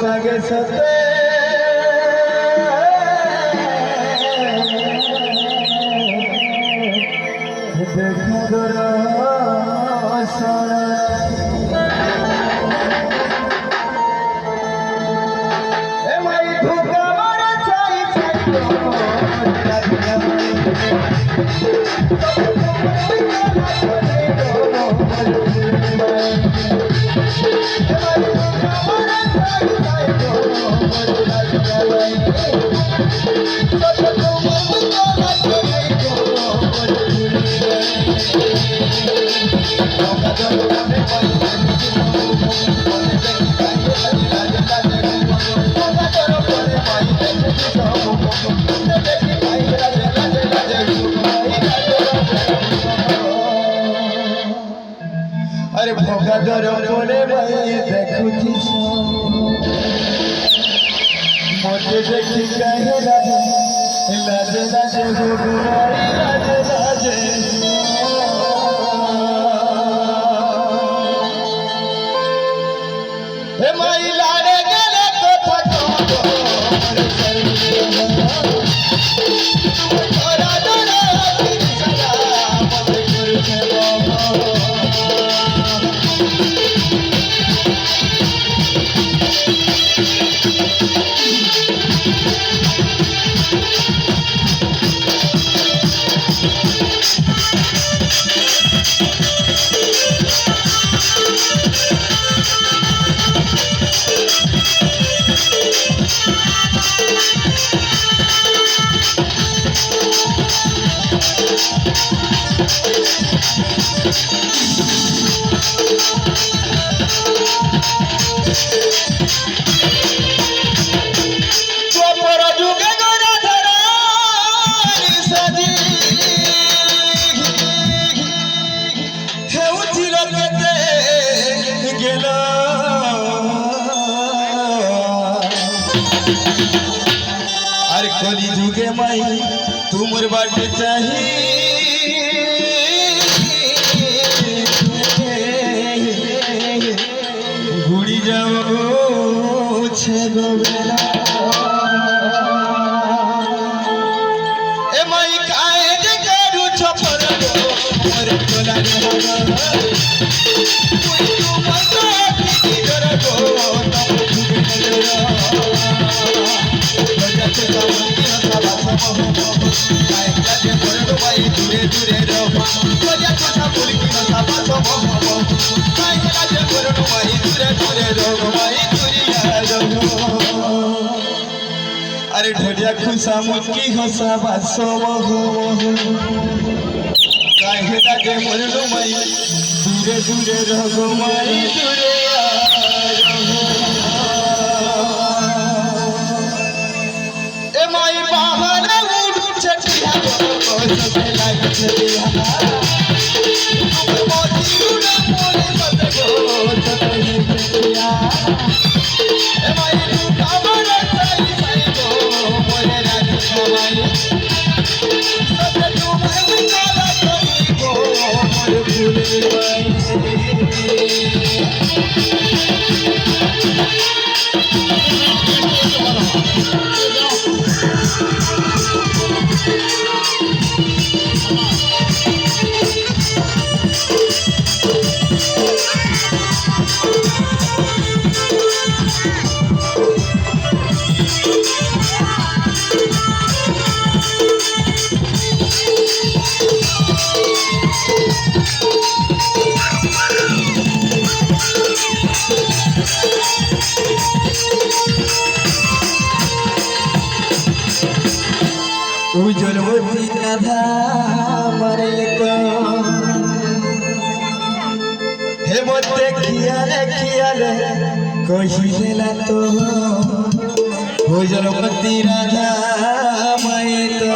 सगे सते देखा गोरा माई धोखा मारे चाई अरे भोगा दर बोले भाई देखुची मोटे देखी कहे लाजे लाजे लाजे भोगुआई लाजे लाजे हे माई लाड़े गले तो थको अरे कली जुगे माई तुमर बाटे चाहिए घुड़ी जाओ छे गोबेला ए माई काहे जे करू छपर मोर कोला अरे ढोलिया खुशा मुखी हसा बासो काहे लागे मोरलो माई दूरे दूरे रहो माई दूरे ए माई बाहर उठ छटिया सबे लागे छटिया मोती उड़ा मोरे मत गो सबे छटिया ए माई तू कामर साई साई गो मोरे रात खवाई सबे तू मैं काला करी गो मोरे फूले माई उजलवती राधा मरे तो हे मोते खियाले कही देला तो उजलवती राधा मरे तो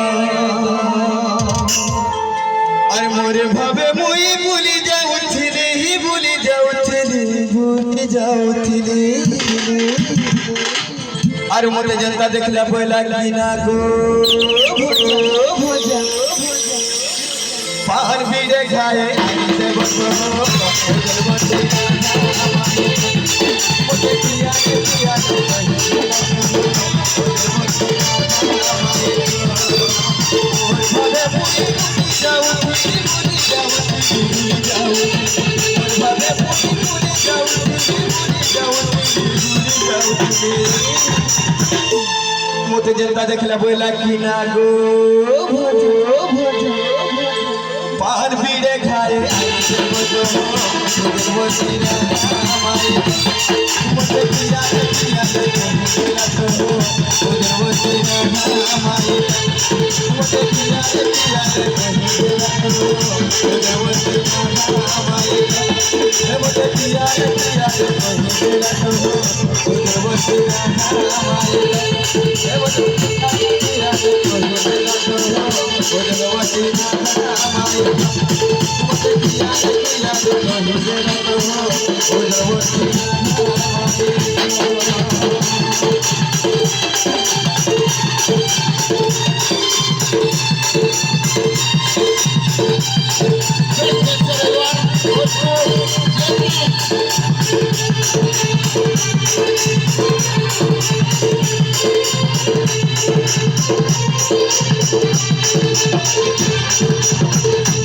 আর মতে जनता देखला पहला की ना गो भोजा पान भी देखाए से बसो मुझे पिया मोते जनता देखला बोला कि ना गो पान पीड़े खाए मोते पिया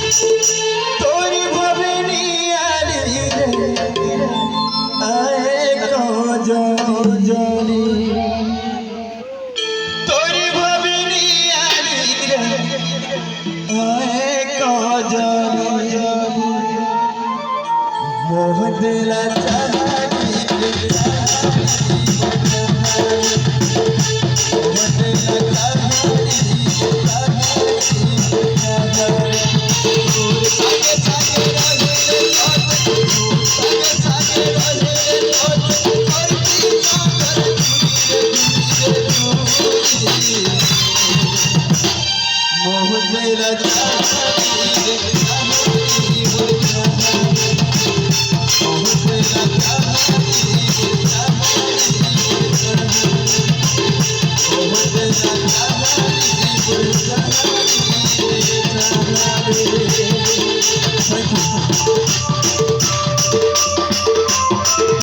तोरी भवनी आली आए को जोनी तोरी भवनी आली आए को जोनी मोह दिला Thank you.